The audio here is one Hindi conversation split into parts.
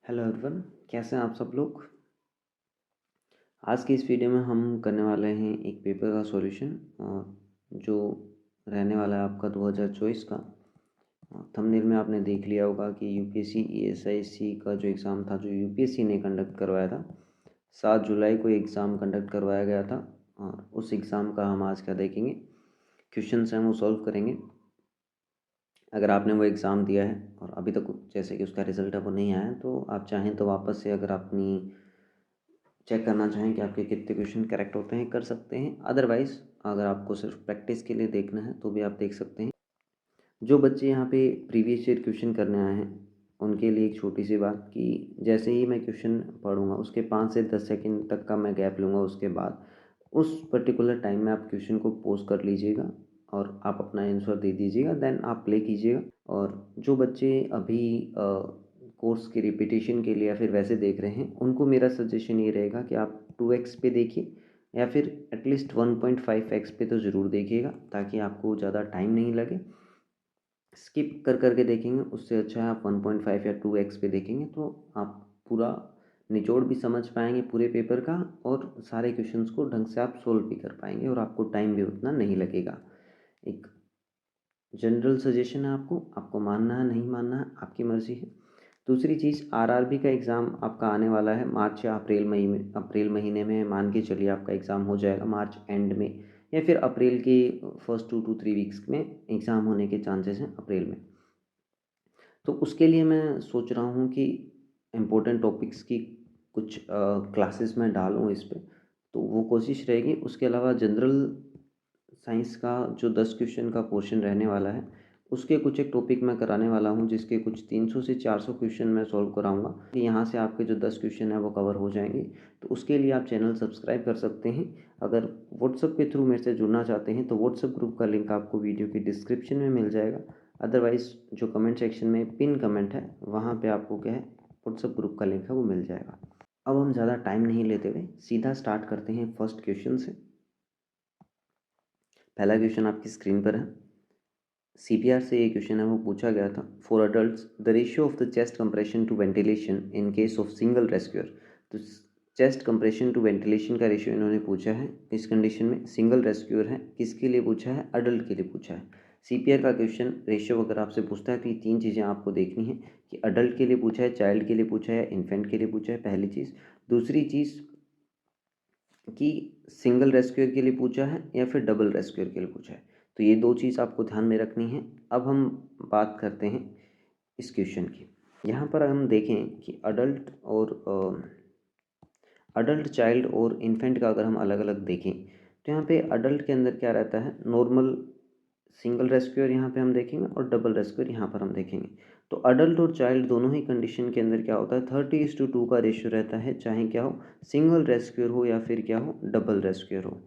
हेलो एवरीवन, कैसे हैं आप सब लोग। आज की इस वीडियो में हम करने वाले हैं एक पेपर का सॉल्यूशन जो रहने वाला है आपका 2024 का। थंबनेल में आपने देख लिया होगा कि यूपीएससी ईएसआईसी का जो एग्ज़ाम था, जो यूपीएससी ने कंडक्ट करवाया था, 7 जुलाई को एग्ज़ाम कंडक्ट करवाया गया था। और उस एग्ज़ाम का हम आज क्या देखेंगे, क्वेश्चंस हैं वो सॉल्व करेंगे। अगर आपने वो एग्ज़ाम दिया है और अभी तक जैसे कि उसका रिज़ल्ट है वो नहीं आया है, तो आप चाहें तो वापस से अगर अपनी चेक करना चाहें कि आपके कितने क्वेश्चन करेक्ट होते हैं, कर सकते हैं। अदरवाइज़ अगर आपको सिर्फ प्रैक्टिस के लिए देखना है तो भी आप देख सकते हैं। जो बच्चे यहाँ पे प्रीवियस ईयर क्वेश्चन करने आए हैं उनके लिए एक छोटी सी बात कि जैसे ही मैं क्वेश्चन पढ़ूंगा उसके 5 से 10 सेकंड तक का मैं गैप लूँगा, उसके बाद उस पर्टिकुलर टाइम में आप क्वेश्चन को पोज कर लीजिएगा और आप अपना आंसर दे दीजिएगा, देन आप प्ले कीजिएगा। और जो बच्चे अभी कोर्स की रिपीटेशन के लिए या फिर वैसे देख रहे हैं, उनको मेरा सजेशन ये रहेगा कि आप 2x पे देखिए या फिर एटलीस्ट 1.5x पे तो ज़रूर देखिएगा, ताकि आपको ज़्यादा टाइम नहीं लगे। स्किप कर करके देखेंगे उससे अच्छा है आप 1.5 या 2x पे देखेंगे, तो आप पूरा निचोड़ भी समझ पाएंगे पूरे पेपर का और सारे क्वेश्चंस को ढंग से आप सोल्व भी कर पाएंगे और आपको टाइम भी उतना नहीं लगेगा। एक जनरल सजेशन है, आपको मानना है नहीं मानना है आपकी मर्ज़ी है। दूसरी चीज़, आरआरबी का एग्ज़ाम आपका आने वाला है मार्च या अप्रैल महीने में मान के चलिए आपका एग्ज़ाम हो जाएगा मार्च एंड में, या फिर अप्रैल के फर्स्ट 2 to 3 वीक्स में एग्ज़ाम होने के चांसेस हैं अप्रैल में। तो उसके लिए मैं सोच रहा हूँ कि इम्पोर्टेंट टॉपिक्स की कुछ क्लासेस मैं डालूँ इस पे, तो वो कोशिश रहेगी। उसके अलावा जनरल साइंस का जो 10 क्वेश्चन का पोर्शन रहने वाला है, उसके कुछ एक टॉपिक मैं कराने वाला हूँ, जिसके कुछ 300 से 400 क्वेश्चन मैं सॉल्व कराऊंगा कि यहाँ से आपके जो 10 क्वेश्चन है वो कवर हो जाएंगे। तो उसके लिए आप चैनल सब्सक्राइब कर सकते हैं। अगर व्हाट्सएप के थ्रू मेरे से जुड़ना चाहते हैं तो व्हाट्सएप ग्रुप का लिंक आपको वीडियो की डिस्क्रिप्शन में मिल जाएगा। अदरवाइज़ जो कमेंट सेक्शन में पिन कमेंट है वहाँ पर आपको क्या है, व्हाट्सएप ग्रुप का लिंक है वो मिल जाएगा। अब हम ज़्यादा टाइम नहीं लेते हुए सीधा स्टार्ट करते हैं फर्स्ट क्वेश्चन से। पहला क्वेश्चन आपकी स्क्रीन पर है। सीपीआर से ये क्वेश्चन है वो पूछा गया था। For adults the ratio of the chest compression to ventilation in case of single rescuer. तो चेस्ट कंप्रेशन टू वेंटिलेशन का रेशियो इन्होंने पूछा है इस कंडीशन में। सिंगल रेस्क्यूअर है, किसके लिए पूछा है, अडल्ट के लिए पूछा है। सीपीआर का क्वेश्चन रेशियो अगर आपसे पूछता है तो ये 3 चीज़ें आपको देखनी है कि अडल्ट के लिए पूछा है, चाइल्ड के लिए पूछा है, इन्फेंट के लिए पूछा है, पहली चीज़। दूसरी चीज़ कि सिंगल रेस्क्यूअर के लिए पूछा है या फिर डबल रेस्क्यूअर के लिए पूछा है। तो ये 2 चीज़ आपको ध्यान में रखनी है। अब हम बात करते हैं इस क्वेश्चन की। यहाँ पर हम देखें कि अडल्ट, चाइल्ड और इन्फेंट का अगर हम अलग अलग देखें तो यहाँ पे अडल्ट के अंदर क्या रहता है, नॉर्मल सिंगल रेस्क्यूअर यहाँ पे हम देखेंगे और डबल रेस्क्यूअर यहाँ पर हम देखेंगे। तो अडल्ट और चाइल्ड दोनों ही कंडीशन के अंदर क्या होता है, 30:2 का रेशियो रहता है, चाहे क्या हो, सिंगल रेस्क्यूअर हो या फिर क्या हो, डबल रेस्क्यूअर हो।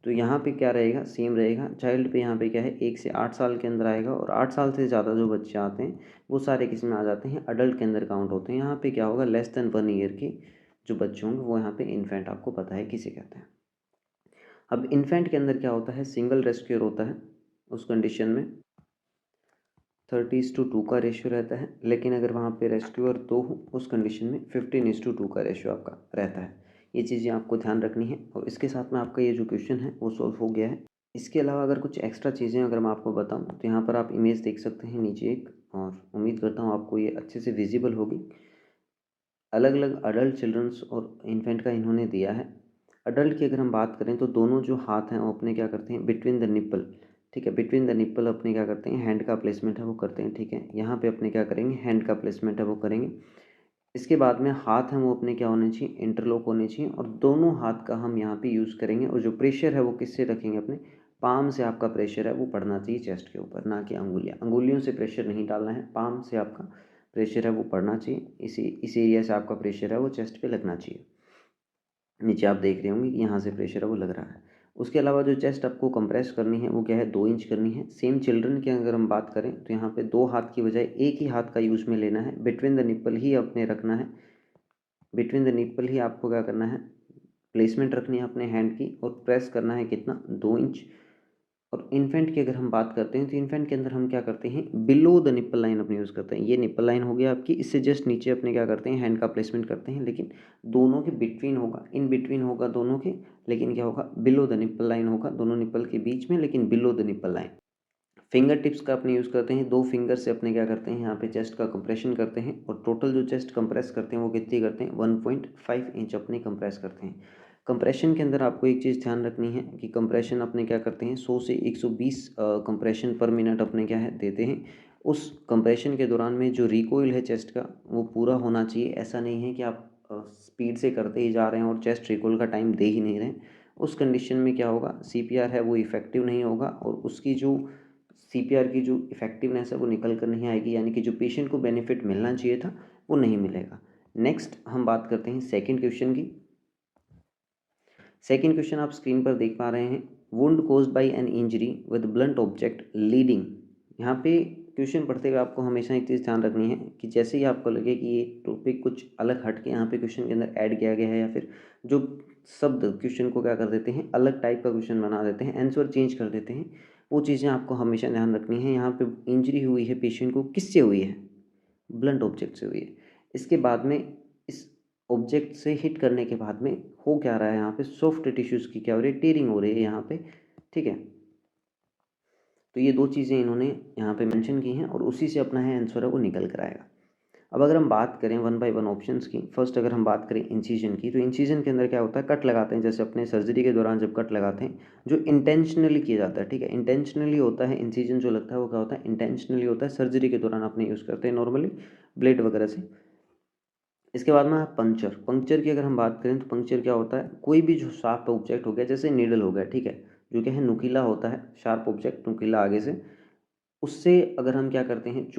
तो यहाँ पे क्या रहेगा, सेम रहेगा। चाइल्ड पे यहाँ पे क्या है, 1 से 8 साल के अंदर आएगा और 8 साल से ज़्यादा जो बच्चे आते हैं वो सारे किस में आ जाते हैं, अडल्ट के अंदर काउंट होते हैं। यहाँ पे क्या होगा, लेस देन 1 ईयर के जो बच्चे होंगे वो यहाँ पे इन्फेंट, आपको पता है किसे कहते हैं। अब इन्फेंट के अंदर क्या होता है, सिंगल रेस्क्यूअर होता है, उस कंडीशन में 30:2 का रेशियो रहता है। लेकिन अगर वहाँ पे रेस्क्यूअर 2 हो उस कंडीशन में 15:2 का रेशियो आपका रहता है। ये चीज़ें आपको ध्यान रखनी है और इसके साथ में आपका ये जो क्वेश्चन है वो सॉल्व हो गया है। इसके अलावा अगर कुछ एक्स्ट्रा चीज़ें अगर मैं आपको बताऊँ तो यहाँ पर आप इमेज देख सकते हैं नीचे एक, और उम्मीद करता हूँ आपको ये अच्छे से विजिबल होगी। अलग अलग अडल्ट, चिल्ड्रंस और इन्फेंट का इन्होंने दिया है। अडल्ट की अगर हम बात करें तो दोनों जो हाथ हैं वो अपने क्या करते हैं, बिटवीन द निप्पल, ठीक है, बिटवीन द निप्पल अपने क्या करते हैं, हैंड का प्लेसमेंट है वो करते हैं, ठीक है। यहाँ पे अपने क्या करेंगे, हैंड का प्लेसमेंट है वो करेंगे। इसके बाद में हाथ हैं वो अपने क्या होने चाहिए, इंटरलॉक होने चाहिए, और दोनों हाथ का हम यहाँ पे यूज़ करेंगे। और जो प्रेशर है वो किससे रखेंगे, अपने पाम से आपका प्रेशर है वो पड़ना चाहिए चेस्ट के ऊपर, ना कि अंगुलियों से प्रेशर नहीं डालना है, पाम से आपका प्रेशर है वो पड़ना चाहिए। इस एरिया से आपका प्रेशर है वो चेस्ट पे लगना चाहिए। नीचे आप देख रहे होंगे कि यहाँ से प्रेशर है वो लग रहा है। उसके अलावा जो चेस्ट आपको कंप्रेस करनी है वो क्या है, 2 इंच करनी है। सेम चिल्ड्रन की अगर हम बात करें तो यहाँ पे 2 हाथ की बजाय एक ही हाथ का यूज़ में लेना है, बिटवीन द निप्पल ही अपने रखना है। बिटवीन द निप्पल ही आपको क्या करना है, प्लेसमेंट रखनी है अपने हैंड की, और प्रेस करना है कितना, 2 इंच। और इन्फेंट की अगर हम बात करते हैं तो इन्फेंट के अंदर हम क्या करते हैं, बिलो द निप्पल लाइन अपने यूज़ करते हैं। ये निप्पल लाइन हो गया आपकी, इससे जस्ट नीचे अपने क्या करते हैं, हैंड का प्लेसमेंट करते हैं, लेकिन दोनों के बिटवीन होगा, इन बिटवीन होगा दोनों के, लेकिन क्या होगा, बिलो द निप्पल लाइन होगा, दोनों निप्पल के बीच में, लेकिन below the nipple line. Finger tips का अपने यूज़ करते हैं, 2 फिंगर से अपने क्या करते हैं, यहाँ पे चेस्ट का कंप्रेशन करते हैं, और टोटल जो चेस्ट कंप्रेस करते हैं वो कितनी करते हैं, 1.5 इंच अपने कंप्रेस करते हैं। कंप्रेशन के अंदर आपको एक चीज़ ध्यान रखनी है कि कंप्रेशन अपने क्या करते हैं, 100 से 120 कंप्रेशन पर मिनट अपने क्या है, देते हैं। उस कंप्रेशन के दौरान में जो रिकॉइल है चेस्ट का वो पूरा होना चाहिए। ऐसा नहीं है कि आप स्पीड से करते ही जा रहे हैं और चेस्ट रिकॉइल का टाइम दे ही नहीं रहे हैं। उस कंडीशन में क्या होगा, सीपीआर है वो इफ़ेक्टिव नहीं होगा, और उसकी जो सीपीआर की जो इफ़ेक्टिवनेस है वो निकल कर नहीं आएगी, यानी कि जो पेशेंट को बेनिफिट मिलना चाहिए था वो नहीं मिलेगा। नेक्स्ट हम बात करते हैं सेकंड क्वेश्चन की। सेकंड क्वेश्चन आप स्क्रीन पर देख पा रहे हैं, wound caused by an injury with blunt object leading. यहाँ पे क्वेश्चन पढ़ते हुए आपको हमेशा एक चीज़ ध्यान रखनी है कि जैसे ही आपको लगे कि ये टॉपिक कुछ अलग हट के यहाँ पे क्वेश्चन के अंदर ऐड किया गया है, या फिर जो शब्द क्वेश्चन को क्या कर देते हैं, अलग टाइप का क्वेश्चन बना देते हैं, आंसर चेंज कर देते हैं, वो चीज़ें आपको हमेशा ध्यान रखनी है। यहाँ पे इंजरी हुई है पेशेंट को, किससे हुई है, ब्लंट ऑब्जेक्ट से हुई है। इसके बाद में इस ऑब्जेक्ट से हिट करने के बाद में हो क्या रहा है, यहाँ पे सॉफ्ट टिश्यूज़ की क्या हो रही है, टीयरिंग हो रही है यहाँ पे, ठीक है। तो ये 2 चीज़ें इन्होंने यहाँ पे मेंशन की हैं, और उसी से अपना है आंसर है वो निकल कर आएगा। अब अगर हम बात करें वन बाय वन ऑप्शंस की, फर्स्ट अगर हम बात करें इंसिजन की, तो इंसिजन के अंदर क्या होता है, कट लगाते हैं, जैसे अपने सर्जरी के दौरान जब कट लगाते हैं, जो इंटेंशनली किया जाता है, ठीक है, इंटेंशनली होता है इंसिजन जो लगता है वो क्या होता है, इंटेंशनली होता है, सर्जरी के दौरान अपने यूज़ करते हैं नॉर्मली ब्लेड वगैरह से। इसके बाद में पंक्चर, पंक्चर की अगर हम बात करें तो पंक्चर क्या होता है, कोई भी जो शार्प ऑब्जेक्ट हो गया, जैसे नीडल हो गया, ठीक है, जो क्या है नुकीला होता है, शार्प ऑब्जेक्ट नुकीला आगे से, उससे अगर हम क्या करते हैं,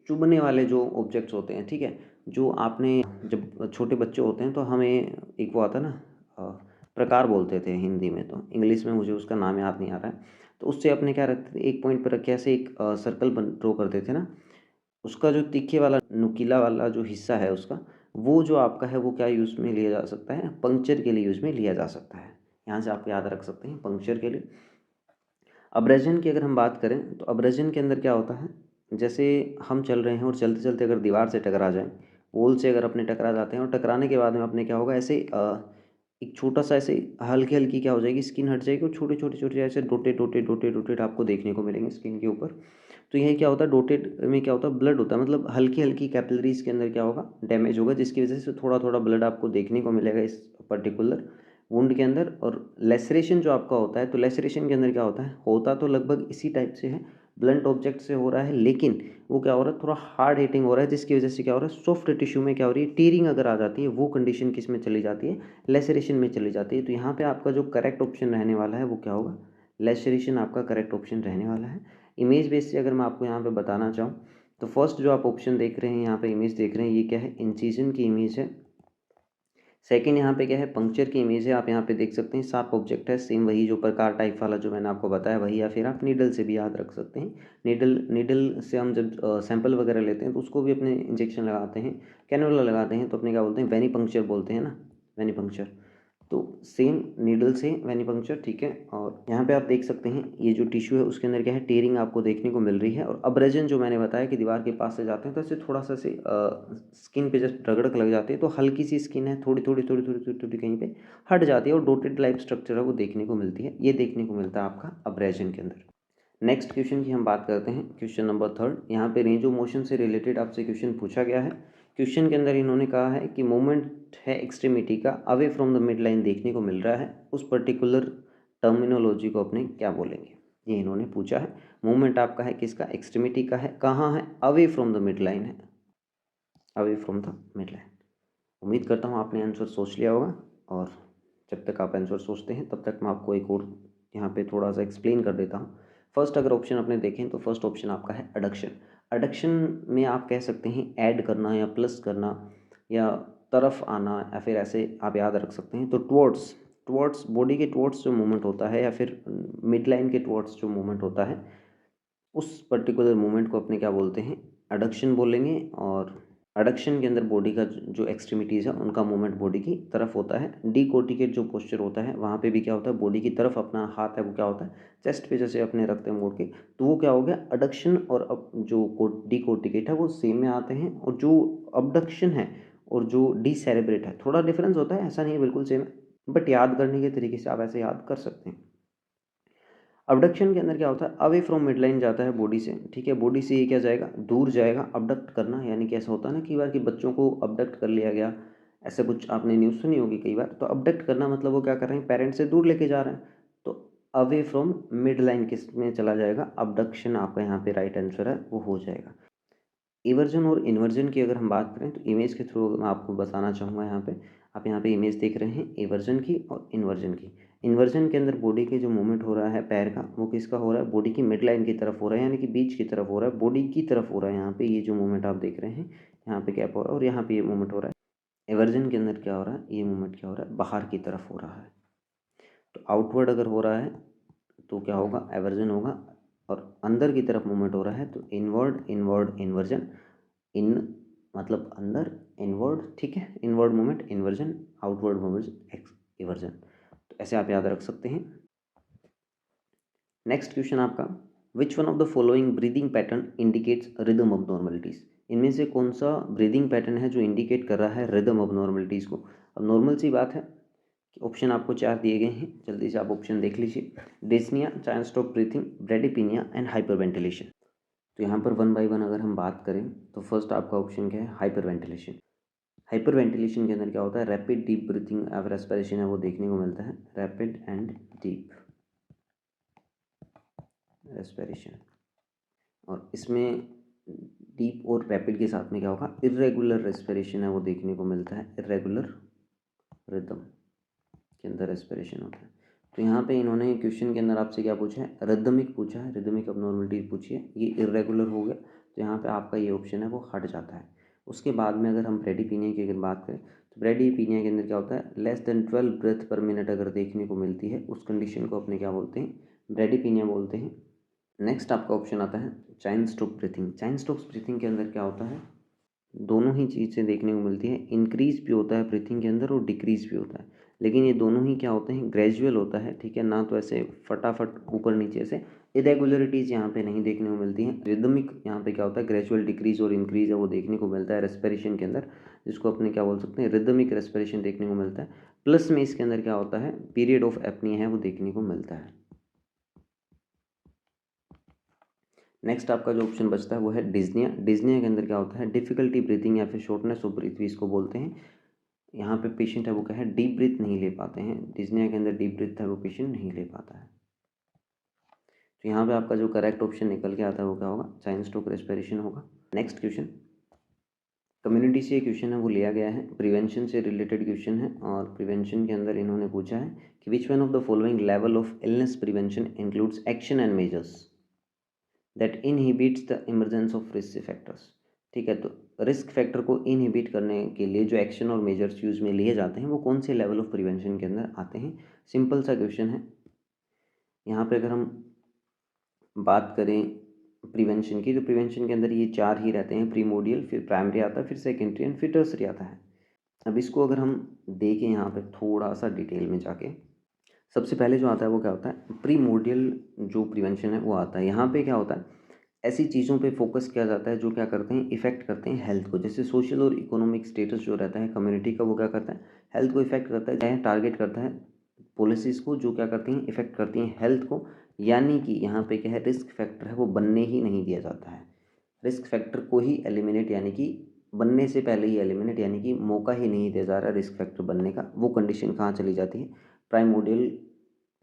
चुभने वाले जो ऑब्जेक्ट्स होते हैं, ठीक है, जो आपने जब छोटे बच्चे होते हैं तो हमें एक वो आता है ना, अ, प्रकार बोलते थे हिंदी में, तो इंग्लिश में मुझे उसका नाम याद नहीं आ रहा है। तो उससे अपने क्या रखते थे, एक पॉइंट पर रख के ऐसे एक सर्कल बन ड्रॉ करते थे ना, उसका जो तीखे वाला नुकीला वाला जो हिस्सा है उसका, वो जो आपका है वो क्या यूज़ में लिया जा सकता है, पंक्चर के लिए यूज़ में लिया जा सकता है। यहाँ से आप याद रख सकते हैं पंक्चर के लिए। अब्रेजन की अगर हम बात करें तो अब्रेजन के अंदर क्या होता है, जैसे हम चल रहे हैं और चलते चलते अगर दीवार से टकरा जाएं, वॉल से अगर अपने टकरा जाते हैं, और टकराने के बाद में अपने क्या होगा, ऐसे एक छोटा सा ऐसे हल्की हल्की क्या हो जाएगी, स्किन हट जाएगी, और छोटे छोटे छोटे ऐसे डोटे डोटे डोटे डोटेड आपको देखने को मिलेंगे स्किन के ऊपर। तो यह क्या होता है, डोटेड में क्या होता है, ब्लड होता है, मतलब हल्की हल्की कैपिलरीज के अंदर क्या होगा, डैमेज होगा, जिसकी वजह से थोड़ा थोड़ा ब्लड आपको देखने को मिलेगा इस पर्टिकुलर वुंड के अंदर। और लेसरेशन जो आपका होता है, तो लेसरेशन के अंदर क्या होता है, होता तो लगभग इसी टाइप से है, ब्लंट ऑब्जेक्ट से हो रहा है, लेकिन वो क्या हो रहा है, थोड़ा हार्ड हिटिंग हो रहा है, जिसकी वजह से क्या हो रहा है, सॉफ्ट टिश्यू में क्या हो रही है, टीयरिंग अगर आ जाती है, वो कंडीशन किस में चली जाती है, लेसरेशन में चली जाती है। तो यहाँ पे आपका जो करेक्ट ऑप्शन रहने वाला है वो क्या होगा, लेसरेशन आपका करेक्ट ऑप्शन रहने वाला है। इमेज बेस से अगर मैं आपको यहाँ पे बताना चाहूँ, तो फर्स्ट जो आप ऑप्शन देख रहे हैं, यहाँ पे इमेज देख रहे हैं, ये क्या है, इंसिजन की इमेज है। सेकंड यहाँ पे क्या है, पंक्चर की इमेज है, आप यहाँ पे देख सकते हैं, शार्प ऑब्जेक्ट है, सेम वही जो प्रकार टाइप वाला जो मैंने आपको बताया वही, या फिर आप नीडल से भी याद रख सकते हैं। नीडल नीडल से हम जब सैंपल वगैरह लेते हैं तो उसको भी अपने इंजेक्शन लगाते हैं, कैनुला लगाते हैं, तो अपने क्या बोलते हैं, वेनी पंक्चर बोलते हैं ना, वेनी पंक्चर। तो सेम नीडल से वेनिपंक्चर, ठीक है। और यहाँ पे आप देख सकते हैं ये जो टिश्यू है उसके अंदर क्या है, टेयरिंग आपको देखने को मिल रही है। और अब्रेजन जो मैंने बताया कि दीवार के पास से जाते हैं तो ऐसे थोड़ा सा से स्किन पे जस्ट रगड़क लग जाती है, तो हल्की सी स्किन है, थोड़ी थोड़ी थोड़ी थोड़ी थोड़ी थोड़ी कहीं पे हट जाती है, और डोटेड लाइफ स्ट्रक्चर है वो देखने को मिलती है, ये देखने को मिलता है आपका अब्रेजन के अंदर। नेक्स्ट क्वेश्चन की हम बात करते हैं, क्वेश्चन नंबर थर्ड। यहाँ पे रेंज ऑफ मोशन से रिलेटेड आपसे क्वेश्चन पूछा गया है। क्वेश्चन के अंदर इन्होंने कहा है कि मूवमेंट है एक्सट्रीमिटी का away from the mid line देखने को मिल रहा है, उस पर्टिकुलर टर्मिनोलॉजी को अपने क्या बोलेंगे, ये इन्होंने पूछा है। मूवमेंट आपका है किसका, एक्सट्रीमिटी का है, कहाँ है, away from the mid line है, away from the mid line. उम्मीद करता हूँ आपने आंसर सोच लिया होगा, और जब तक आप आंसर सोचते हैं तब तक मैं आपको एक और यहाँ पे थोड़ा सा एक्सप्लेन कर देता हूँ। फर्स्ट अगर ऑप्शन अपने देखें तो फर्स्ट ऑप्शन आपका है अडक्शन। अडक्शन में आप कह सकते हैं ऐड करना या प्लस करना या तरफ आना, या फिर ऐसे आप याद रख सकते हैं। तो टुवर्ड्स, टुवर्ड्स बॉडी के टुवर्ड्स जो मूवमेंट होता है, या फिर मिड लाइन के टुवर्ड्स जो मूवमेंट होता है, उस पर्टिकुलर मूवमेंट को अपने क्या बोलते हैं, अडक्शन बोलेंगे। और एडक्शन के अंदर बॉडी का जो एक्सट्रीमिटीज़ है उनका मूवमेंट बॉडी की तरफ होता है। डीकोर्टिकेट जो पोस्चर होता है वहाँ पे भी क्या होता है, बॉडी की तरफ अपना हाथ है वो क्या होता है, चेस्ट पे जैसे अपने रखते हैं मोड़ के, तो वो क्या हो गया एडक्शन। और अब जो डीकोर्टिकेट है वो सेम में आते हैं, और जो अबडक्शन है और जो डीसेरेब्रेट है थोड़ा डिफरेंस होता है, ऐसा नहीं है बिल्कुल सेम है, बट याद करने के तरीके से आप ऐसे याद कर सकते हैं। अबडक्शन के अंदर क्या होता है, अवे फ्रॉम मिडलाइन जाता है बॉडी से, ठीक है, बॉडी से ये क्या जाएगा, दूर जाएगा। अबडक्ट करना यानी कि ऐसा होता है ना कई बार कि बच्चों को अबडक्ट कर लिया गया, ऐसा कुछ आपने न्यूज़ सुनी होगी कई बार। तो अबडक्ट करना मतलब वो क्या कर रहे हैं, पेरेंट्स से दूर लेके जा रहे हैं, तो अवे फ्रॉम मिड लाइन किस में चला जाएगा, अबडक्शन आपका यहाँ पे राइट आंसर है वो हो जाएगा। इवर्जन और इन्वर्जन की अगर हम बात करें तो इमेज के थ्रू मैं आपको बताना चाहूँगा। यहाँ पे आप यहाँ पे इमेज देख रहे हैं इवर्जन की और इन्वर्जन की। इन्वर्जन के अंदर बॉडी के जो मूवमेंट हो रहा है पैर का, वो किसका हो रहा है, बॉडी की मिड लाइन की तरफ हो रहा है, यानी कि बीच की तरफ हो रहा है, बॉडी की तरफ हो रहा है। यहाँ पे ये जो मूवमेंट आप देख रहे हैं, यहाँ पे गैप हो रहा है और यहाँ पे ये मूवमेंट हो रहा है। इवर्जन के अंदर क्या हो रहा है, ये मूवमेंट क्या हो रहा है, बाहर की तरफ हो रहा है। तो आउटवर्ड अगर हो रहा है तो क्या होगा, एवर्जन होगा, और अंदर की तरफ मूवमेंट हो रहा है तो इनवर्ड इनवर्ड इन्वर्जन। इन मतलब अंदर, इनवर्ड, ठीक है, inward movement inversion, outward movement eversion. तो ऐसे आप याद रख सकते हैं। नेक्स्ट क्वेश्चन आपका, which one of the following breathing pattern indicates rhythm of normalities. इनमें से कौन सा ब्रीदिंग पैटर्न है जो इंडिकेट कर रहा है रिदम ऑफ नॉर्मलिटीज़ को। अब नॉर्मल सी बात है कि ऑप्शन आपको 4 दिए गए हैं, जल्दी से आप ऑप्शन देख लीजिए। डिस्निया, चाइल्ड Stokes breathing, bradypnoea and hyperventilation. तो यहाँ पर वन बाय वन अगर हम बात करें तो फर्स्ट आपका ऑप्शन क्या है, हाइपर वेंटिलेशन। हाइपर वेंटिलेशन के अंदर क्या होता है, rapid deep breathing of respiration है वो देखने को मिलता है, रैपिड एंड डीप रेस्पिरेशन। और इसमें डीप और रैपिड के साथ में क्या होगा, इरेगुलर रेस्पिरेशन है वो देखने को मिलता है, इरेगुलर रिदम के अंदर रेस्पिरेशन होता है। तो यहाँ पे इन्होंने क्वेश्चन के अंदर आपसे क्या पूछा है, रिदमिक पूछा है, रिदमिक अबनॉर्मलिटी पूछी है, ये इरेगुलर हो गया, तो यहाँ पे आपका ये ऑप्शन है वो हट जाता है। उसके बाद में अगर हम ब्रेडीपीनिया की अगर बात करें तो ब्रेडीपीनिया के अंदर क्या होता है, less than 12 breath per minute अगर देखने को मिलती है उस कंडीशन को अपने क्या बोलते हैं, ब्रेडीपीनिया बोलते हैं। नेक्स्ट आपका ऑप्शन आता है चाइन स्टोक ब्रीथिंग। चाइन स्टोक ब्रीथिंग के अंदर क्या होता है, दोनों ही चीज़ें देखने को मिलती है, इंक्रीज भी होता है ब्रीथिंग के अंदर और डिक्रीज भी होता है, लेकिन ये दोनों ही क्या होते हैं, ग्रेजुअल होता है, ठीक है, ना तो ऐसे फटाफट ऊपर नीचे से। इरेगुलरिटीज़ यहाँ पे नहीं देखने को मिलती हैं। रिदमिक यहाँ पे क्या होता है, ग्रेजुअल डिक्रीज और इंक्रीज है वो देखने को मिलता है रेस्पिरेशन के अंदर, जिसको अपने क्या बोल सकते हैं, रिदमिक रेस्पिरेशन देखने को मिलता है। प्लस में इसके अंदर क्या होता है, पीरियड ऑफ एपनिया है वो देखने को मिलता है। नेक्स्ट आपका जो ऑप्शन बचता है वो है डिज्निया। डिज्निया के अंदर क्या होता है, डिफिकल्टी ब्रीथिंग या फिर शॉर्टनेस ऑफ ब्रीथ भी इसको बोलते हैं। यहाँ पे पेशेंट है वो क्या है, डीप ब्रीथ नहीं ले पाते हैं, डिज्निया के अंदर डीप ब्रीथ है वो पेशेंट नहीं ले पाता है। तो यहाँ पे आपका जो करेक्ट ऑप्शन निकल के आता है वो क्या होगा, चाइन स्टोक रेस्पिरेशन होगा। नेक्स्ट क्वेश्चन, कम्युनिटी से क्वेश्चन है वो लिया गया है, प्रिवेंशन से रिलेटेड क्वेश्चन है, और प्रिवेंशन के अंदर इन्होंने पूछा है कि विच one of the following level of illness prevention includes action and measures that inhibits the emergence of risk factors. ठीक है, तो रिस्क फैक्टर को इनहिबिट करने के लिए जो एक्शन और मेजर्स यूज में लिए जाते हैं वो कौन से लेवल ऑफ प्रिवेंशन के अंदर आते हैं। सिंपल सा क्वेश्चन है। यहाँ पे अगर हम बात करें प्रिवेंशन की, तो प्रिवेंशन के अंदर ये 4 ही रहते हैं, प्रीमोडियल, फिर प्राइमरी आता है, फिर सेकेंडरी एंड फिर टर्सरी आता है। अब इसको अगर हम देखें यहाँ पे थोड़ा सा डिटेल में जाके, सबसे पहले जो आता है वो क्या होता है, प्रीमोडियल जो प्रिवेंशन है वो आता है। यहाँ पे क्या होता है, ऐसी चीज़ों पे फोकस किया जाता है जो क्या करते हैं, इफेक्ट करते हैं हेल्थ को। जैसे सोशल और इकोनॉमिक स्टेटस जो रहता है कम्युनिटी का, वो क्या करता है, हेल्थ को इफेक्ट करता है, चाहे टारगेट करता है पॉलिसीज़ को जो क्या करती हैं, इफेक्ट करती हैं हेल्थ को। यानी कि यहाँ पे क्या है, रिस्क फैक्टर है वो बनने ही नहीं दिया जाता है, रिस्क फैक्टर को ही एलिमिनेट, यानी कि बनने से पहले ही एलिमिनेट, यानी कि मौका ही नहीं दिया जा रहा रिस्क फैक्टर बनने का। वो कंडीशन कहाँ चली जाती है, प्राइमोडियल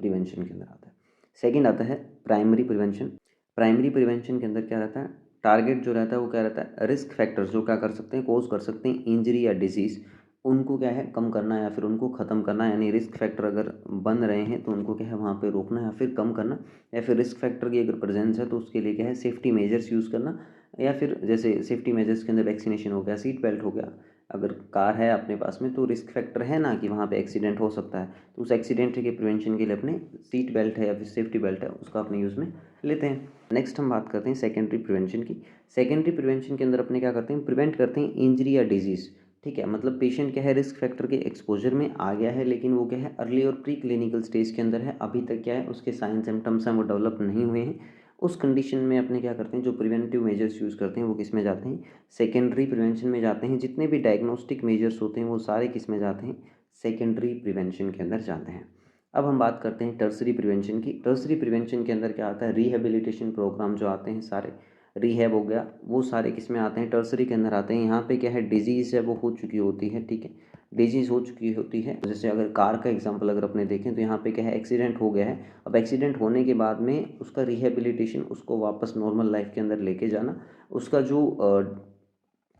प्रिवेंशन के अंदर आता है। सेकंड आता है प्राइमरी प्रिवेंशन। प्राइमरी प्रिवेंशन के अंदर क्या रहता है, टारगेट जो रहता है वो क्या रहता है, रिस्क फैक्टर्स जो क्या कर सकते हैं, कोज कर सकते हैं इंजरी या डिजीज़, उनको क्या है कम करना या फिर उनको ख़त्म करना। यानी रिस्क फैक्टर अगर बन रहे हैं तो उनको क्या है वहाँ पे रोकना या फिर कम करना, या फिर रिस्क फैक्टर की अगर प्रेजेंस है तो उसके लिए क्या है सेफ्टी मेजर्स यूज़ करना, या फिर जैसे सेफ्टी मेजर्स के अंदर वैक्सीनेशन हो गया, सीट बेल्ट हो गया, अगर कार है अपने पास में तो रिस्क फैक्टर है ना कि वहाँ पे एक्सीडेंट हो सकता है, तो उस एक्सीडेंट के प्रिवेंशन के लिए अपने सीट बेल्ट है या फिर सेफ्टी बेल्ट है उसका अपने यूज़ में लेते हैं। नेक्स्ट हम बात करते हैं सेकेंडरी प्रिवेंशन की। सेकेंडरी प्रिवेंशन के अंदर अपने क्या करते हैं, प्रिवेंट करते हैं इंजरी या डिजीज़। ठीक है, मतलब पेशेंट क्या है, रिस्क फैक्टर के एक्सपोजर में आ गया है, लेकिन वो क्या है अर्ली और प्री क्लिनिकल स्टेज के अंदर है, अभी तक क्या है उसके साइन सिम्टम्स हैं वो डेवलप नहीं हुए हैं। उस कंडीशन में अपने क्या करते हैं, जो प्रिवेंटिव मेजर्स यूज़ करते हैं वो किस में जाते हैं, सेकेंडरी प्रिवेंशन में जाते हैं। जितने भी डायग्नोस्टिक मेजर्स होते हैं वो सारे किस में जाते हैं, सेकेंडरी प्रिवेंशन के अंदर जाते हैं। अब हम बात करते हैं टर्सरी प्रिवेंशन की। टर्सरी प्रिवेंशन के अंदर क्या आता है, रिहेबिलिटेशन प्रोग्राम जो आते हैं सारे, रिहैब हो गया, वो सारे किस में आते हैं, टर्सरी के अंदर आते हैं। यहाँ पे क्या है, डिजीज़ है वो हो चुकी होती है। ठीक है, डिजीज़ हो चुकी होती है, जैसे अगर कार का एग्जांपल अगर अपने देखें तो यहाँ पे क्या है, एक्सीडेंट हो गया है। अब एक्सीडेंट होने के बाद में उसका रिहेबिलिटेशन, उसको वापस नॉर्मल लाइफ के अंदर लेके जाना, उसका जो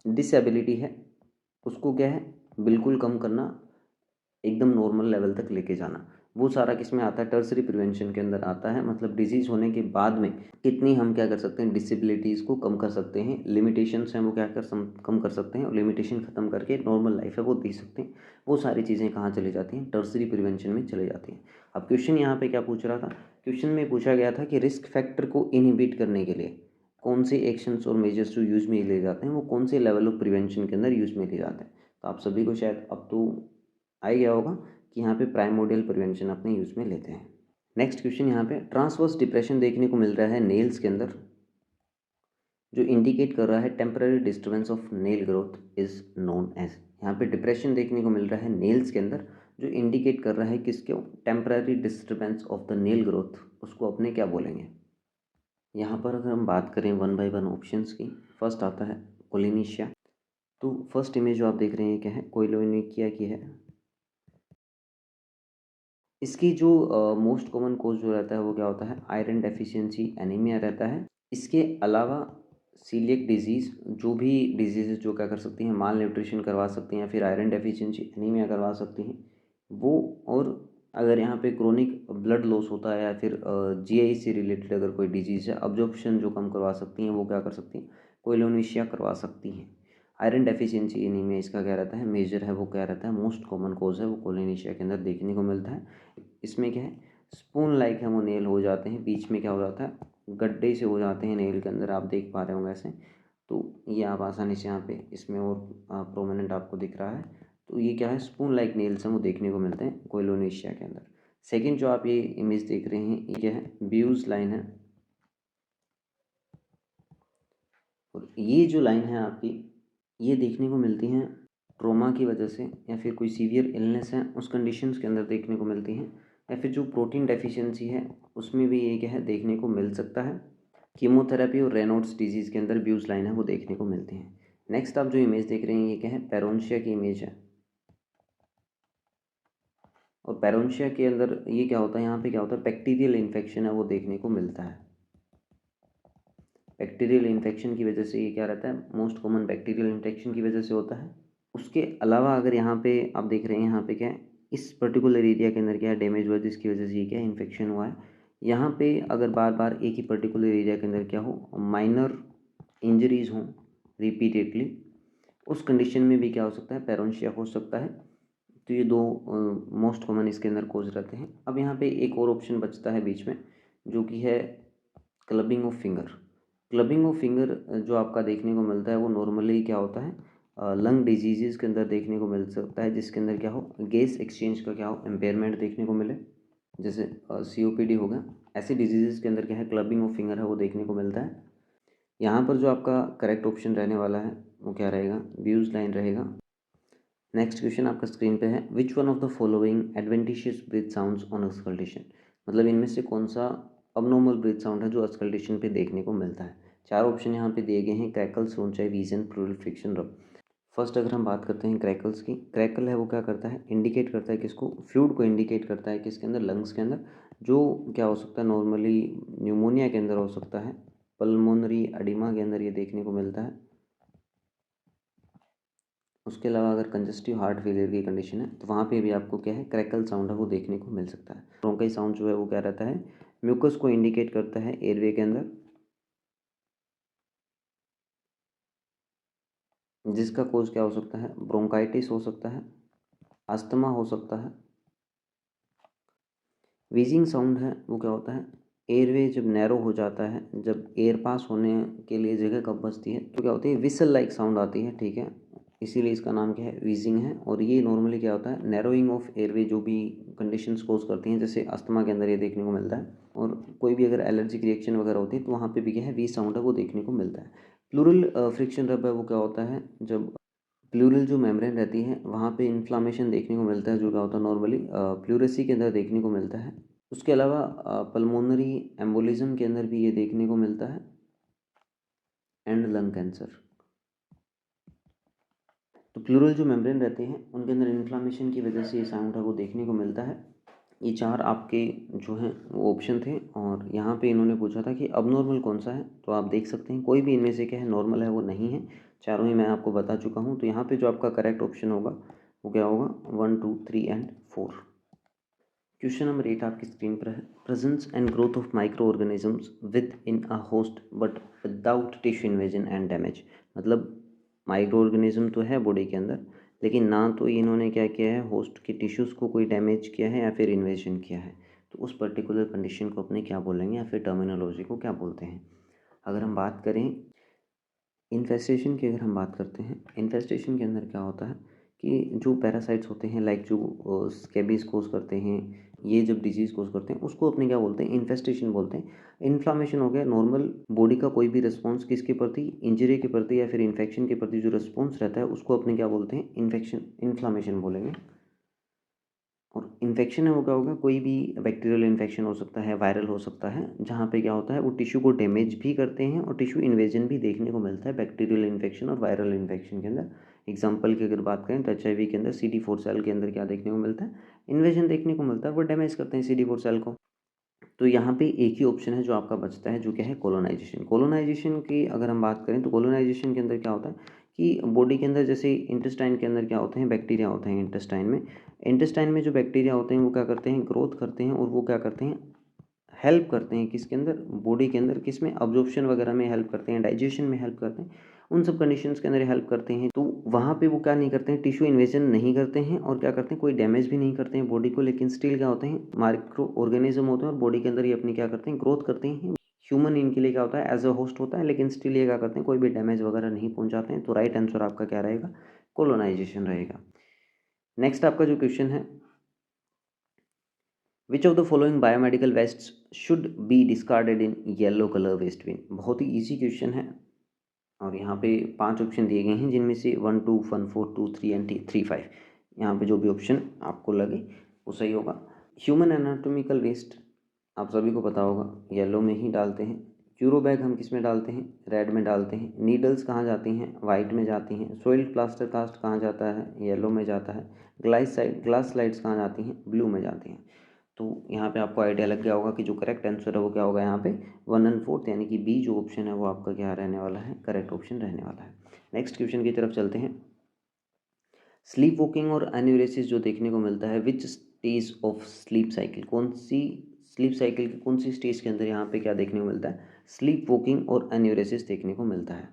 डिसेबिलिटी है उसको क्या है बिल्कुल कम करना, एकदम नॉर्मल लेवल तक लेके जाना, वो सारा किस में आता है, टर्सरी प्रिवेंशन के अंदर आता है। मतलब डिजीज़ होने के बाद में कितनी हम क्या कर सकते हैं, डिसेबिलिटीज़ को कम कर सकते हैं, लिमिटेशंस हैं वो क्या कम कर सकते हैं, और लिमिटेशन ख़त्म करके नॉर्मल लाइफ है वो दे सकते हैं। वो सारी चीज़ें कहाँ चली जाती हैं, टर्सरी प्रिवेंशन में चली जाती हैं। अब क्वेश्चन यहाँ पे क्या पूछ रहा था, क्वेश्चन में पूछा गया था कि रिस्क फैक्टर को इनहिबिट करने के लिए कौन से एक्शंस और मेजर्स जो यूज़ में लिए जाते हैं, वो कौन से लेवल ऑफ प्रिवेंशन के अंदर यूज़ में लिए जाते हैं। तो आप सभी को शायद अब तो आ ही गया होगा कि यहाँ पे प्राइमोडियल प्रिवेंशन अपने यूज़ में लेते हैं। नेक्स्ट क्वेश्चन यहाँ पे ट्रांसवर्स डिप्रेशन देखने को मिल रहा है नेल्स के अंदर, जो इंडिकेट कर रहा है temporary disturbance of nail growth is known as. यहाँ पे डिप्रेशन देखने को मिल रहा है नेल्स के अंदर, जो इंडिकेट कर रहा है किसके, temporary disturbance of the nail growth, उसको अपने क्या बोलेंगे। यहाँ पर अगर हम बात करें वन बाय वन ऑप्शंस की, फर्स्ट आता है कोलिनीशिया। तो फर्स्ट इमेज जो आप देख रहे हैं क्या है, कोलिनिकिया की है। इसकी जो मोस्ट कॉमन कोज जो रहता है वो क्या होता है, आयरन डेफिशिएंसी एनीमिया रहता है। इसके अलावा सीलिएक डिजीज़, जो भी डिजीज़ जो क्या कर सकती हैं, माल न्यूट्रिशन करवा सकती हैं या फिर आयरन डेफिशिएंसी एनीमिया करवा सकती हैं वो। और अगर यहाँ पे क्रोनिक ब्लड लॉस होता है या फिर जीआई से रिलेटेड अगर कोई डिजीज़ है, अब्जॉर्प्शन जो कम करवा सकती हैं वो क्या कर सकती हैं, कोइलोनेशिया करवा सकती हैं। आयरन डेफिशिएंसी एनीमिया इसका क्या रहता है, मेजर है वो क्या रहता है, मोस्ट कॉमन कोज है वो कोलिनेशिया के अंदर देखने को मिलता है। इसमें क्या है, स्पून लाइक है वो नेल हो जाते हैं, बीच में क्या हो जाता है, गड्ढे से हो जाते हैं नेल के अंदर, आप देख पा रहे होंगे ऐसे। तो ये आप आसानी से यहाँ पे इसमें और प्रोमिनेंट आपको दिख रहा है। तो ये क्या है, स्पून लाइक नेल्स हैं वो देखने को मिलते हैं कोइलोनेशिया के अंदर। सेकेंड जो आप ये इमेज देख रहे हैं ये क्या है, ब्यूज लाइन है। और ये जो लाइन है आपकी, ये देखने को मिलती हैं ट्रोमा की वजह से या फिर कोई सीवियर इलनेस है उस कंडीशंस के अंदर देखने को मिलती हैं, या फिर जो प्रोटीन डेफिशिएंसी है उसमें भी ये क्या है देखने को मिल सकता है। कीमोथेरेपी और रेनॉल्ड्स डिजीज़ के अंदर ब्यूज लाइन है वो देखने को मिलती हैं। नेक्स्ट आप जो इमेज देख रहे हैं ये क्या है, पेरोनशिया की इमेज है। और पेरोनशिया के अंदर ये क्या होता है, यहाँ पे क्या होता है, बैक्टीरियल इन्फेक्शन है वो देखने को मिलता है। बैक्टीरियल इन्फेक्शन की वजह से ये क्या रहता है, मोस्ट कॉमन बैक्टीरियल इन्फेक्शन की वजह से होता है। उसके अलावा अगर यहाँ पे आप देख रहे हैं, यहाँ पे क्या है, इस पर्टिकुलर एरिया के अंदर क्या है डैमेज हुआ जिसकी वजह से ये क्या है, इन्फेक्शन हुआ है। यहाँ पे अगर बार बार एक ही पर्टिकुलर एरिया के अंदर क्या हो, माइनर इंजरीज हों रिपीटेडली, उस कंडीशन में भी क्या हो सकता है, पेरोनशिया हो सकता है। तो ये दो मोस्ट कॉमन इसके अंदर कोज रहते हैं। अब यहाँ पे एक और ऑप्शन बचता है बीच में, जो कि है clubbing of finger. Clubbing of finger जो आपका देखने को मिलता है वो नॉर्मली क्या होता है, लंग डिजीज़ के अंदर देखने को मिल सकता है, जिसके अंदर क्या हो, गैस एक्सचेंज का क्या हो, एम्पेयरमेंट देखने को मिले, जैसे COPD हो गया। ऐसी डिजीज़ के अंदर क्या है, क्लबिंग ऑफ फिंगर है वो देखने को मिलता है। यहाँ पर जो आपका करेक्ट ऑप्शन रहने वाला है वो क्या रहेगा, ब्यूज लाइन रहेगा। नेक्स्ट क्वेश्चन आपका स्क्रीन पे है, which one of the following adventitious breath sounds on auscultation. मतलब इनमें से कौन सा अबनॉर्मल ब्रीथ साउंड है जो अस्कल्टेशन पे देखने को मिलता है। चार ऑप्शन यहाँ पे दिए गए हैं, क्रैकल, सोनचाई, वीजन, प्लूरल, फ्रिक्शन, रब। फर्स्ट अगर हम बात करते हैं क्रैकल्स की, क्रैकल है वो क्या करता है, इंडिकेट करता है किसको, फ्लूइड को इंडिकेट करता है किसके अंदर, लंग्स के अंदर, जो क्या हो सकता है नॉर्मली न्यूमोनिया के अंदर हो सकता है, पल्मोनरी एडिमा के अंदर ये देखने को मिलता है। उसके अलावा अगर कंजस्टिव हार्ट फेलियर की कंडीशन है तो वहाँ पे भी आपको क्या है, क्रैकल साउंड है वो देखने को मिल सकता है। ब्रोंकाई साउंड जो है वो क्या रहता है, म्यूकस को इंडिकेट करता है एयरवे के अंदर, जिसका कोज क्या हो सकता है, ब्रोंकाइटिस हो सकता है, अस्थमा हो सकता है। वीजिंग साउंड है वो क्या होता है, एयरवे जब नैरो हो जाता है, जब एयर पास होने के लिए जगह कब बचती है तो क्या होती है, विसल लाइक साउंड आती है, ठीक है, इसीलिए इसका नाम क्या है, वीजिंग है। और ये नॉर्मली क्या होता है, नैरोइंग ऑफ एयरवे जो भी कंडीशंस कोज करती हैं, जैसे अस्थमा के अंदर ये देखने को मिलता है, और कोई भी अगर एलर्जिक रिएक्शन वगैरह होती है तो वहाँ पे भी क्या है, वी साउंड है वो देखने को मिलता है। प्लूरल फ्रिक्शन रब है वो क्या होता है, जब प्लूरल जो मेम्ब्रेन रहती है वहाँ पे इन्फ्लामेशन देखने को मिलता है, जो क्या होता है नॉर्मली प्लूरेसी के अंदर देखने को मिलता है। उसके अलावा पल्मोनरी एम्बोलिज्म के अंदर भी ये देखने को मिलता है, एंड लंग कैंसर। तो प्लूरल जो मेम्ब्रेन रहते हैं उनके अंदर इन्फ्लामेशन की वजह से ये साउंड है वो देखने को मिलता है। ये चार आपके जो हैं वो ऑप्शन थे, और यहाँ पे इन्होंने पूछा था कि अबनॉर्मल कौन सा है, तो आप देख सकते हैं कोई भी इनमें से क्या है, नॉर्मल है वो नहीं है, चारों ही मैं आपको बता चुका हूँ। तो यहाँ पे जो आपका करेक्ट ऑप्शन होगा वो क्या होगा, 1, 2, 3 एंड 4। क्वेश्चन नंबर 8 आपकी स्क्रीन पर है, presence and growth of micro organisms with in a host but without tissue invasion and damage. मतलब माइक्रो ऑर्गेनिज्म तो है बॉडी के अंदर, लेकिन ना तो इन्होंने क्या किया है, होस्ट के टिश्यूज़ को कोई डैमेज किया है या फिर इन्वेजन किया है, तो उस पर्टिकुलर कंडीशन को अपने क्या बोलेंगे, या फिर टर्मिनोलॉजी को क्या बोलते हैं। अगर हम बात करें इन्फेस्टेशन की, अगर हम बात करते हैं इन्फेस्टेशन के अंदर क्या होता है कि जो पैरासाइट्स होते हैं, लाइक जो स्कैबीज कोज करते हैं, ये जब डिजीज़ कोज करते हैं उसको अपने क्या बोलते हैं, इन्फेस्टेशन बोलते हैं। इन्फ्लामेशन हो गया नॉर्मल बॉडी का कोई भी रिस्पॉन्स किसके प्रति, इंजरी के प्रति या फिर इन्फेक्शन के प्रति जो रिस्पॉन्स रहता है उसको अपने क्या बोलते हैं, इन्फेक्शन, इन्फ्लामेशन बोलेंगे। और इन्फेक्शन है वो क्या होगा, कोई भी बैक्टीरियल इन्फेक्शन हो सकता है, वायरल हो सकता है, जहाँ पे क्या होता है वो टिश्यू को डैमेज भी करते हैं और टिश्यू इन्वेजन भी देखने को मिलता है बैक्टीरियल इन्फेक्शन और वायरल इन्फेक्शन के अंदर। एग्जांपल की अगर बात करें तो HIV के अंदर CD4 सेल के अंदर क्या देखने को मिलता है, इन्वेजन देखने को मिलता है, वो डैमेज करते हैं CD4 सेल को। तो यहाँ पे एक ही ऑप्शन है जो आपका बचता है, जो क्या है, कोलोनाइजेशन। कोलोनाइजेशन की अगर हम बात करें तो कोलोनाइजेशन के अंदर क्या होता है कि बॉडी के अंदर जैसे इंटेस्टाइन के अंदर क्या होते हैं, बैक्टीरिया होते हैं इंटेस्टाइन में। इंटेस्टाइन में जो बैक्टीरिया होते हैं वो क्या करते हैं, ग्रोथ करते हैं, और वो क्या करते हैं, हेल्प करते हैं किसके अंदर, बॉडी के अंदर, किस में, अब्जॉर्प्शन वगैरह में हेल्प करते हैं, डाइजेशन में हेल्प करते हैं, उन सब कंडीशंस के अंदर हेल्प करते हैं। तो वहाँ पे वो क्या नहीं करते हैं, टिश्यू इन्वेजन नहीं करते हैं, और क्या करते हैं, कोई डैमेज भी नहीं करते हैं बॉडी को, लेकिन स्टिल क्या होते हैं, माइक्रो ऑर्गेनिज्म होते हैं और बॉडी के अंदर ये अपनी क्या करते हैं, ग्रोथ करते हैं। ह्यूमन इनके लिए क्या होता है, एज अ होस्ट होता है, लेकिन स्टिल ये क्या करते हैं, कोई भी डैमेज वगैरह नहीं पहुँचाते हैं। तो राइट आंसर आपका क्या रहेगा, कोलोनाइजेशन रहेगा। नेक्स्ट आपका जो क्वेश्चन है, which of the following biomedical wastes should be discarded in yellow colour waste bin. बहुत ही ईजी क्वेश्चन है, और यहाँ पे 5 ऑप्शन दिए गए हैं, जिनमें से 1, 2, 1, 4, 2, 3 एंड 3, 5। यहाँ पे जो भी ऑप्शन आपको लगे वो सही होगा। ह्यूमन एनाटॉमिकल वेस्ट आप सभी को पता होगा, येलो में ही डालते हैं। क्यूरो बैग हम किस में डालते हैं, रेड में डालते हैं। नीडल्स कहाँ जाती हैं, वाइट में जाती हैं। सॉइल्ड प्लास्टर कास्ट कहाँ जाता है, येलो में जाता है। ग्लास स्लाइड्स कहाँ जाती हैं, ब्लू में जाती हैं। तो यहाँ पे आपको आइडिया लग गया होगा कि जो करेक्ट आंसर है वो क्या होगा, यहाँ पे 1 और 4, यानी कि बी जो ऑप्शन है वो आपका क्या रहने वाला है, करेक्ट ऑप्शन रहने वाला है। नेक्स्ट क्वेश्चन की तरफ चलते हैं। स्लीप वॉकिंग और एन्यूरेसिस जो देखने को मिलता है, which stage of sleep cycle, कौन सी स्लीप साइकिल की कौन सी स्टेज के अंदर यहाँ पे क्या देखने को मिलता है, स्लीप वॉकिंग और एन्यूरेसिस देखने को मिलता है।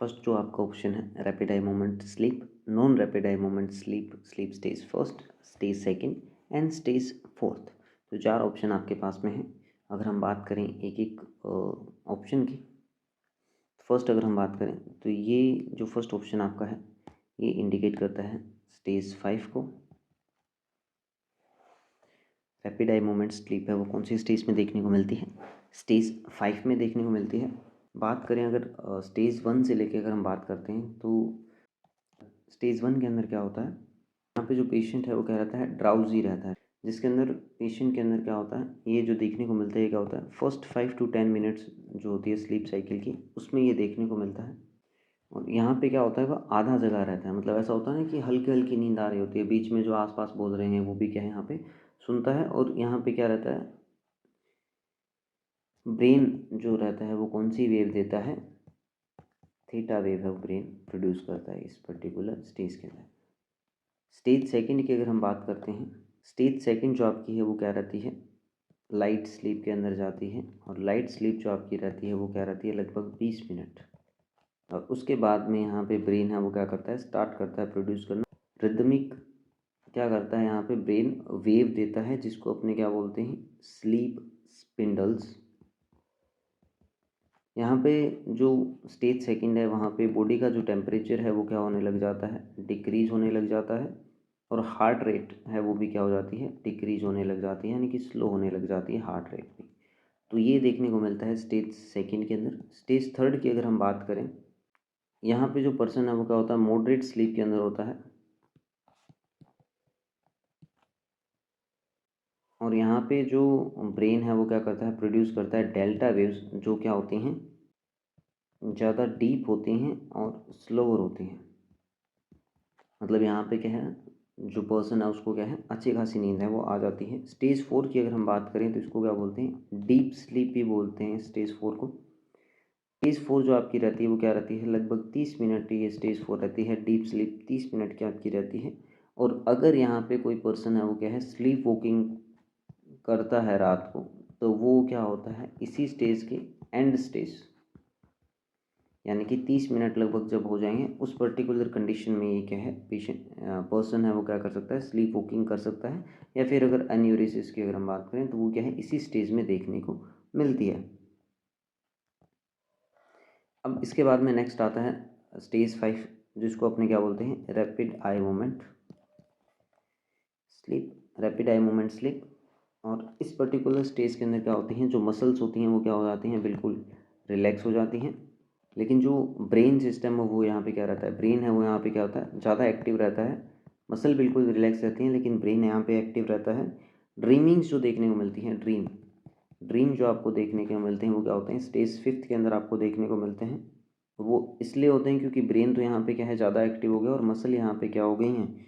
फर्स्ट जो आपका ऑप्शन है, rapid eye moment sleep, non rapid eye moment sleep, sleep stage first, stage second and stage fourth. तो 4 ऑप्शन आपके पास में हैं। अगर हम बात करें एक एक ऑप्शन की, फर्स्ट अगर हम बात करें तो ये जो फर्स्ट ऑप्शन आपका है ये इंडिकेट करता है स्टेज 5 को। रैपिड आई मोमेंट स्लीप है वो कौन सी स्टेज में देखने को मिलती है, स्टेज 5 में देखने को मिलती है। बात करें अगर स्टेज 1 से लेके अगर हम बात करते हैं तो स्टेज 1 के अंदर क्या होता है, यहाँ पे जो पेशेंट है वो क्या रहता है, ड्राउजी रहता है, जिसके अंदर पेशेंट के अंदर क्या होता है, ये जो देखने को मिलता है ये क्या होता है, फर्स्ट 5 to 10 मिनट्स जो होती है स्लीप साइकिल की, उसमें ये देखने को मिलता है। और यहाँ पे क्या होता है, वह आधा जगह रहता है, मतलब ऐसा होता है ना कि हल्की हल्की नींद आ रही होती है, बीच में जो आसपास बोल रहे हैं वो भी क्या है यहाँ पे सुनता है। और यहाँ पे क्या रहता है, ब्रेन जो रहता है वो कौन सी वेव देता है, थीटा वेव है वो ब्रेन प्रोड्यूस करता है इस पर्टिकुलर स्टेज के अंदर। स्टेज सेकंड की अगर हम बात करते हैं, स्टेज सेकंड जो आपकी है वो क्या रहती है, लाइट स्लीप के अंदर जाती है, और लाइट स्लीप जो आपकी रहती है वो क्या रहती है, लगभग 20 मिनट। और उसके बाद में यहाँ पे ब्रेन है वो क्या करता है, स्टार्ट करता है प्रोड्यूस करना रिदमिक, क्या करता है यहाँ पे ब्रेन वेव देता है जिसको अपने क्या बोलते हैं, स्लीप स्पिंडल्स। यहाँ पे जो स्टेज सेकंड है वहाँ पे बॉडी का जो टेम्परेचर है वो क्या होने लग जाता है, डिक्रीज होने लग जाता है, और हार्ट रेट है वो भी क्या हो जाती है, डिक्रीज होने लग जाती है, यानी कि स्लो होने लग जाती है हार्ट रेट भी। तो ये देखने को मिलता है स्टेज सेकंड के अंदर। स्टेज थर्ड की अगर हम बात करें, यहाँ पे जो पर्सन है वो क्या होता है, मॉडरेट स्लीप के अंदर होता है, और यहाँ पे जो ब्रेन है वो क्या करता है, प्रोड्यूस करता है डेल्टा वेव्स जो क्या होती हैं, ज़्यादा डीप होती हैं और स्लोअर होती हैं। मतलब यहाँ पे क्या है, जो पर्सन है उसको क्या है, अच्छी खासी नींद है वो आ जाती है। स्टेज फोर की अगर हम बात करें तो इसको क्या बोलते हैं, डीप स्लीप भी बोलते हैं स्टेज फोर को। स्टेज फोर जो आपकी रहती है वो क्या रहती है, लगभग 30 मिनट की ये स्टेज फोर रहती है, डीप स्लीप 30 मिनट की आपकी रहती है। और अगर यहाँ पे कोई पर्सन है वो क्या है, स्लीप वॉकिंग करता है रात को, तो वो क्या होता है, इसी स्टेज के एंड स्टेज, यानी कि 30 मिनट लगभग जब हो जाएंगे उस पर्टिकुलर कंडीशन में ये क्या है, पेशेंट पर्सन है वो क्या कर सकता है, स्लीप वॉकिंग कर सकता है। या फिर अगर एन्यूरिसिस की अगर हम बात करें तो वो क्या है, इसी स्टेज में देखने को मिलती है। अब इसके बाद में नेक्स्ट आता है स्टेज 5, जिसको अपने क्या बोलते हैं, rapid eye movement sleep, rapid eye movement sleep. और इस पर्टिकुलर स्टेज के अंदर क्या होती हैं, जो मसल्स होती हैं वो क्या हो जाती हैं, बिल्कुल रिलैक्स हो जाती हैं। लेकिन जो ब्रेन सिस्टम है वो यहाँ पे क्या रहता है, ब्रेन है वो यहाँ पे क्या होता है, ज़्यादा एक्टिव रहता है। मसल बिल्कुल रिलैक्स रहती हैं लेकिन ब्रेन यहाँ पे एक्टिव रहता है। ड्रीमिंग्स जो देखने को मिलती हैं, ड्रीम ड्रीम जो आपको देखने को मिलते हैं वो क्या होते हैं, स्टेज फिफ्थ के अंदर आपको देखने को मिलते हैं। वो इसलिए होते हैं क्योंकि ब्रेन तो यहाँ पे क्या है, ज़्यादा एक्टिव हो गया और मसल यहाँ पे क्या हो गई हैं,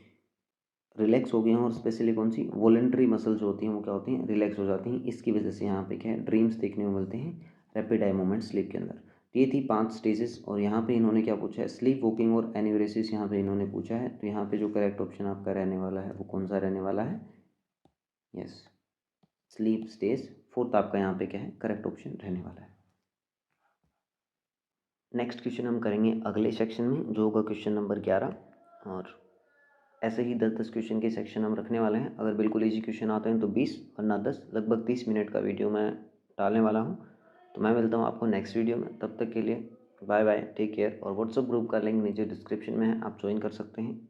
रिलैक्स हो गई हैं। और स्पेशली कौन सी वॉलेंट्री मसल जो होती हैं वो क्या होती हैं, रिलैक्स हो जाती हैं। इसकी वजह से यहाँ पे क्या है, ड्रीम्स देखने को मिलते हैं रैपिड आई मूवमेंट स्लीप के अंदर। ये थी 5 स्टेजेस। और यहाँ पे इन्होंने क्या पूछा है, स्लीप वॉकिंग और एन्यूरेसिस यहाँ पे इन्होंने पूछा है। तो यहाँ पे जो करेक्ट ऑप्शन आपका रहने वाला है वो कौन सा रहने वाला है, यस, स्लीप स्टेज फोर्थ आपका यहाँ पे क्या है, करेक्ट ऑप्शन रहने वाला है। नेक्स्ट क्वेश्चन हम करेंगे अगले सेक्शन में, जो होगा क्वेश्चन नंबर 11। और ऐसे ही 10-10 क्वेश्चन के सेक्शन हम रखने वाले हैं। अगर बिल्कुल इजी क्वेश्चन आते हैं तो 20, वरना 10, लगभग 30 मिनट का वीडियो मैं डालने वाला हूँ। तो मैं मिलता हूँ आपको नेक्स्ट वीडियो में, तब तक के लिए बाय बाय, टेक केयर। और व्हाट्सअप ग्रुप का लिंक नीचे डिस्क्रिप्शन में है, आप ज्वाइन कर सकते हैं।